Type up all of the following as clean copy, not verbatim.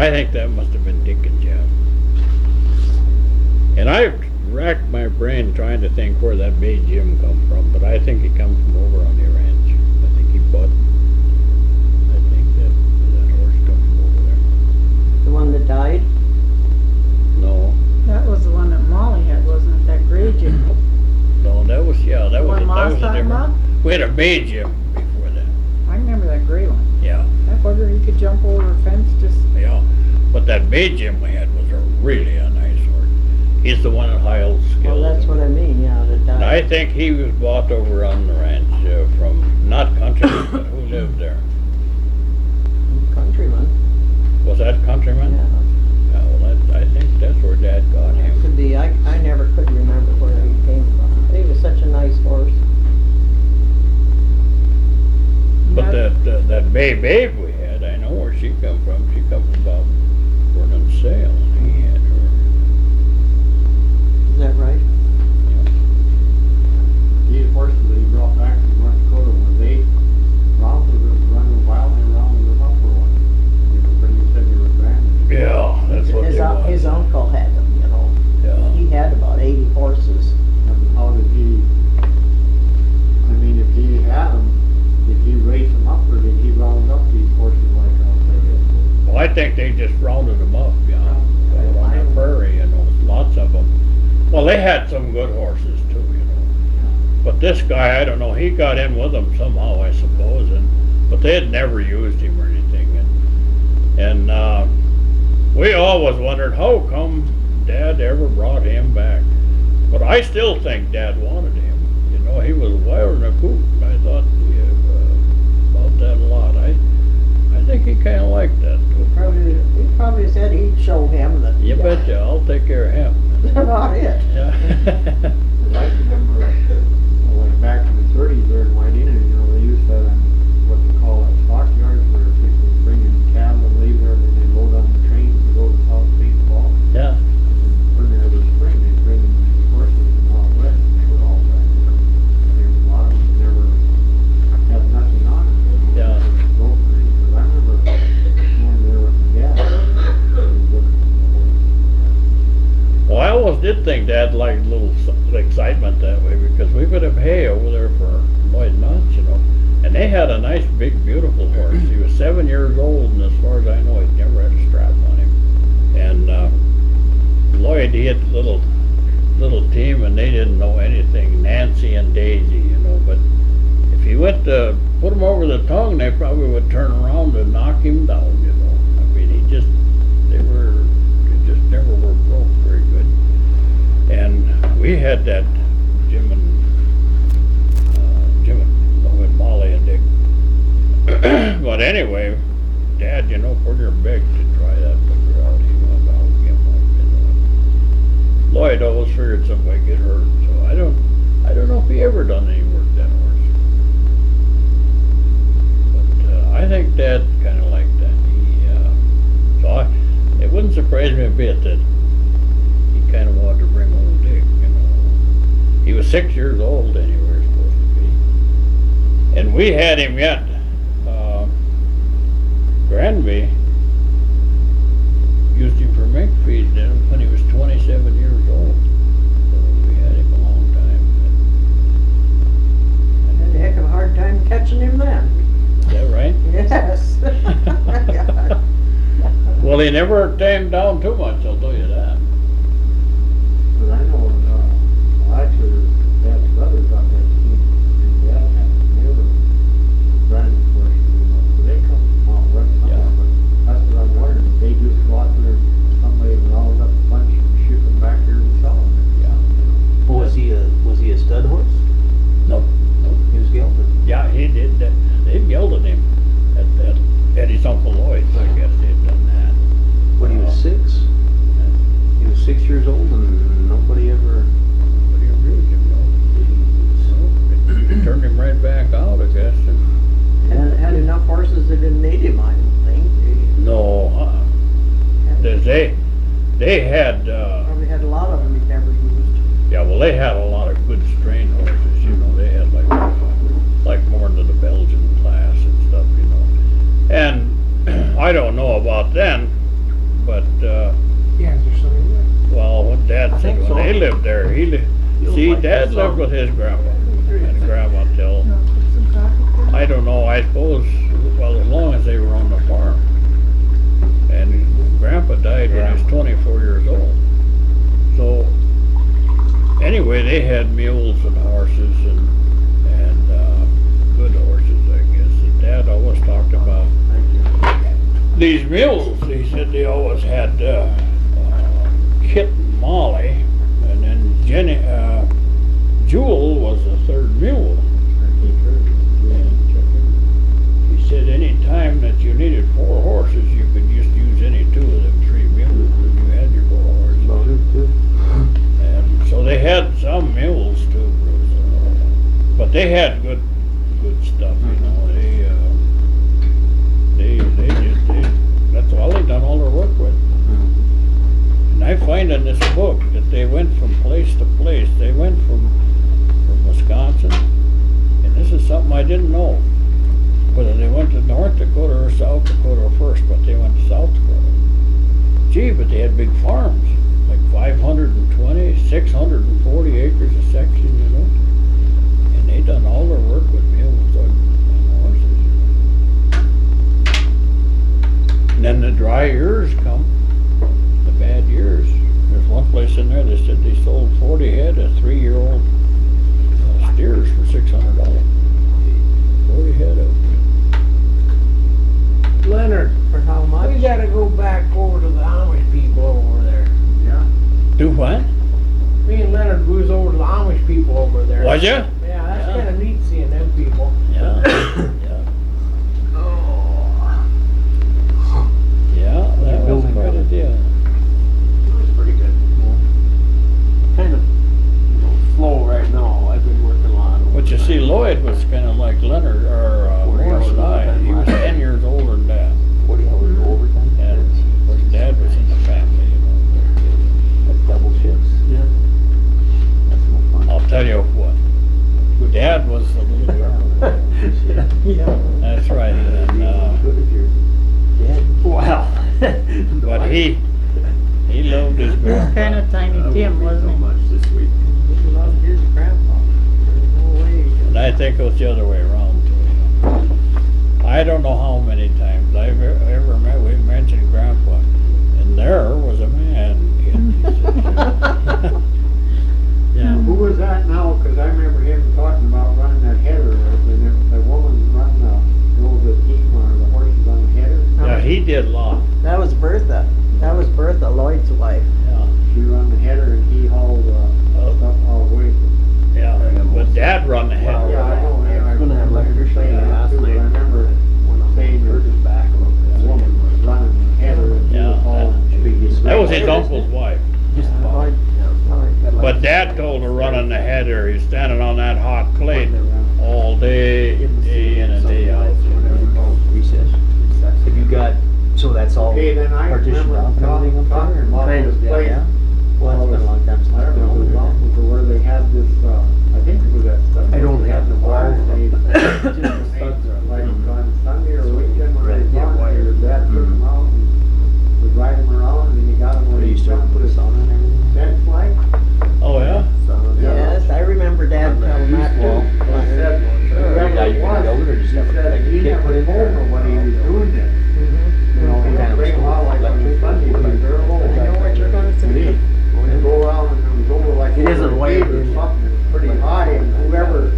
I think that must have been Dick and Jeff. And I racked my brain trying to think where that Bay Jim come from, but I think he come from over on the ranch. I think he bought. I think that horse come from over there. The one that died? No, That was the one that Molly had, wasn't it? That gray Jim. no, that was that The was one that Ma's was a talking different. about? We had a Bay Jim before that. I remember that gray one. Yeah, I wonder he could jump over a fence just. yeah. But that Bay Jim we had was really a nice horse. He's the one at High Old Skill. Well, that's what I mean, yeah, that died. I think he was bought over on the ranch from not Countryman, but who lived there? Countryman. Was that Countryman? Yeah. Yeah, well, I think that's where Dad got him. Could be, I never could remember where he came from. He was such a nice horse. But that Bay Babe we had, I know where she come from. She come from about Vernon Sale. He had her. Is that right? These horses that he brought back from North Dakota, when they rounded them, running wild, they rounded them up for one. You know, when you said they were branded. Yeah, that's what His, they was. his uncle had them, you know. Yeah. He had about 80 horses. And how did he, I mean, if he had them, did he race them up or did he round up these horses like out there? Well, I think they just rounded them up, yeah. Yeah. On that prairie, you know, lots of them. Well, they had some good horses too, you know. But this guy, I don't know, he got in with them somehow, I suppose, but they had never used him or anything. And we always wondered how come Dad ever brought him back. But I still think Dad wanted him. You know, he was wilder than a coot. I thought about that a lot. I think he kind of liked that. He probably said he'd show him that. You betcha, I'll take care of him. That's about it. Yeah. I remember, like back in the 30s there in White Indian, you know, they used to have what they call a stockyards where people would bring in cattle and leave there and then they load on the trains to go to South St. Paul. Yeah. And when they were spring, they'd bring in these horses from out west and they were all brand new. There was a lot of them that never had nothing on it. You know, Yeah. broke or anything. 'Cause I remember going there with my dad. And looking for the horses. Well, I always did think Dad liked a little excitement that way because we would have hay over there for Lloyd Nuts, you know. And they had a nice, big, beautiful horse. He was 7 years old, and as far as I know, he'd never had a strap on him. And Lloyd, he had a little team, and they didn't know anything, Nancy and Daisy, you know. But if he went to put him over the tongue, they probably would turn around and knock him down, you know. I mean, they just never were broke very good. And we had that Jim and Molly and Dick. But anyway, Dad, you know, pretty big to try that figure out. He went out, you know. Lloyd always figured somebody get hurt, so I don't know if he ever done any work that horse. But I think Dad kind of liked that. It wouldn't surprise me a bit that he kind of wanted to bring old Dick, you know. He was 6 years old anywhere he was supposed to be. And we had him yet. Granby used him for mink feed when he was 27 years old. So we had him a long time. Had a heck of a hard time catching him then. Is that right? Yes. Well, he never tamed down too much, I'll tell you that. But I know, well, actually, Dad's brother got that team, and Dad had never branded horses, you know, so they come from out west somewhere, Yeah. but that's what I'm wondering, if they just go out there, somebody round up a bunch and ship them back here and sell them. Yeah. Well, was he a stud horse? No. He was gelded. Yeah, he did. They gelded him at Eddie's Uncle Lloyd's. I guess they had done that. When he was 6? He was 6 years old and nobody ever... Nobody abused him, no. It turned him right back out, I guess. And had enough horses that didn't need him, I don't think. No, they had, Probably had a lot of them he never used. yeah, well, they had a lot of good strain horses, you know. They had like more into the Belgian class and stuff, you know. And I don't know about then, See, Dad lived with his grandpa and grandma till, No, put some coffee for I don't know, I suppose, well, as long as they were on the farm. And grandpa died when he was 24 years old. So, anyway, they had mules and horses and good horses, I guess. And Dad always talked about these mules. He said they always had Kit and Molly, and then Jenny, Jewel was the third mule. He said any time that you needed 4 horses, you could just use any 2 of them 3 mules when you had your 4 horses. And so they had some mules too, Bruce. But they had good stuff, you know. That's all they done all their work with. And I find in this book that they went from place to place. They went from Wisconsin, and this is something I didn't know, whether they went to North Dakota or South Dakota first, but they went to South Dakota. Gee, but they had big farms, like 520, 640 acres a section, you know. And they done all their work with mules and horses. And then the dry years come, the bad years. There's one place in there that said they sold 40 head of 3-year-old steers for $600. 40 head of Leonard, For how much? we gotta go back over to the Amish people over there. Do what? Me and Leonard was over to the Amish people over there. Was ya? Yeah, that's Yeah. kinda neat seeing them people. Yeah. Yeah, that was building quite a building. deal. It was pretty good. Kind of, slow right now. I've been working a lot. But you see, Lloyd was kind of like Leonard, or Morris and I. He was 10 years older than Dad. 40 hours overtime? And of course, Dad was in the family, you know. That's double shifts. Yeah. That's no fun. I'll tell you what, Dad was a little girl. Yeah. That's right. And, Good if you're dead. Wow. but he loved his grandpa. Kind of Tiny Tim, wasn't So he? much this week. He loved his grandpa. There's no way. And I think it was the other way around too, you know. I don't know how many times I've ever met, we mentioned grandpa, and there was a man. Yeah. Who was that now? Cause I remember him talking about running that header, and the woman running the team or the horses on the header. Yeah, he did a lot. That was Bertha. That was Bertha, Lloyd's wife. Yeah, She run the header and he hauled, stuff all the way. yeah. But Dad run the Well, head. Yeah, I know, I yeah, was gonna have electrician saying that last too, but night. I remember When I'm saying hurt that his back a little the bit. woman was running the header and he Yeah, was hauling. That was his uncle's wife. Just about. Lloyd. Lloyd. But Dad told her running the header, he's standing on that hot plate all day in and day out. Recess. Have you got, so that's all Okay, then I partitioned remember off and everything up talking there? about Kind this of, yeah, place. Yeah? Well, it's been a long time since I I've don't been know, over there. to where they had this, I think it was that. I don't have the walls. They, Just the studs are. like on Sunday or weekend when Right, they yeah, gone, wired. your dad took them out and would ride them around and he got them Where where you he started to put a sauna and everything? fence like. Oh, yeah? Yes, I remember Dad telling that too. He said, whoever Now it you can was, build it or just he have a, said like a he kit never put in told there? nobody he was doing this. You know, he Kind of would bring them out like on electric, Sunday, like- but they're all. I know what you're gonna say. And go around and it was over like. It over isn't a wired gate or in. something, it's pretty high, and whoever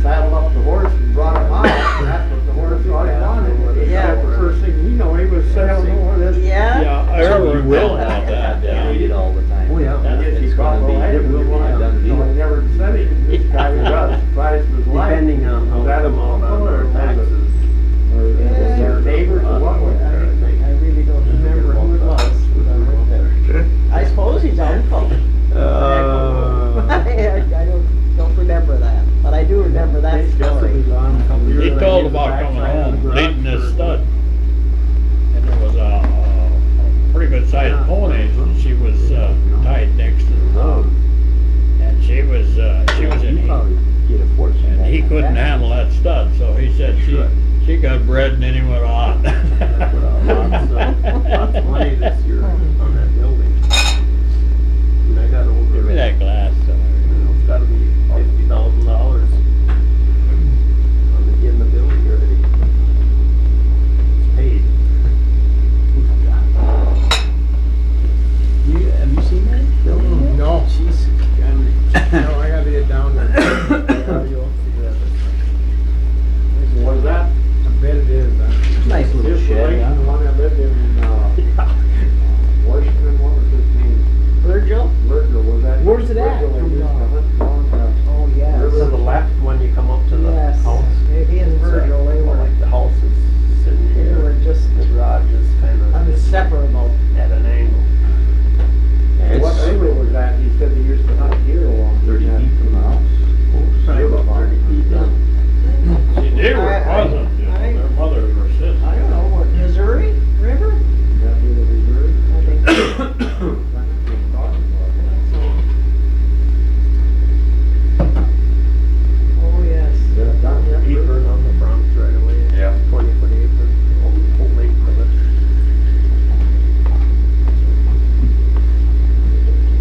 saddled up the horse and brought him out, and that's what the horse already wanted. And he Yeah. said the first thing you know, he was sailing over this. Yeah? Yeah, I So remember you will about have that, that, yeah. read it all the time. Oh, yeah. And yes, he It's called, gonna well, I be, didn't it will be a want, done you know, he deal. never said he, this guy was surprised with life. Depending on how Was that they a come out uncle on or our was it- taxes. Or was it their neighbors or what was it? I really don't remember who it was. I suppose he's uncle. I don't remember that, but I do remember that story. He told about coming home, leading this stud. And there was a pretty good sized pony, and she was tied next to the road. And she was in You heat. probably get a fortune. And back he on couldn't that. handle that stud, so he said she got bred and then he went on. Lots of money this year on that building. When I got older, me that glass. It's gotta be $50,000 on getting the building ready. It's paid. Have you seen that building yet? No. Jeez. No, I gotta get down there. What is that? I bet it is, Nice little This shed, relation to huh? the one that lived in, Washington, what was his name? Virgil? Virgil, was that? Where's it at? Virgil, they used to hunt along the Oh, yes. To the left when you come up to the Yes. house. He and Virgil, they were, Like the house is sitting they here. were just The garage is kind of inseparable. at an angle. What angle was that? He said they used to hunt deer along. 30 that. feet from the house. Probably about 30 feet down. See, they were I- cousins, you know, I- their mothers were sisters. I don't know, what, Missouri River? That be the reserve? I think so. That's what we're talking about. Oh, yes. Yeah, down there. Apron on the front right away. Yeah. 20-foot apron, whole length of it.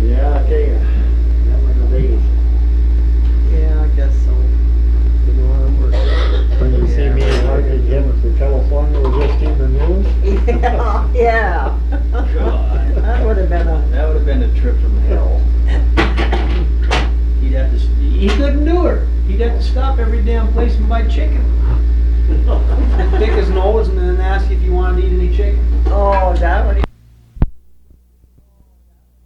Yeah, I tell you, that was the days. Yeah, I guess so. Didn't want to work. When you see me and Margaret Jim for California, was just in the news? Yeah, yeah. God. That would have been a, That would have been a trip from hell. He couldn't do her. He'd have to stop every damn place and buy chicken. And pick his nose and then ask if you wanted to eat any chicken. oh, that would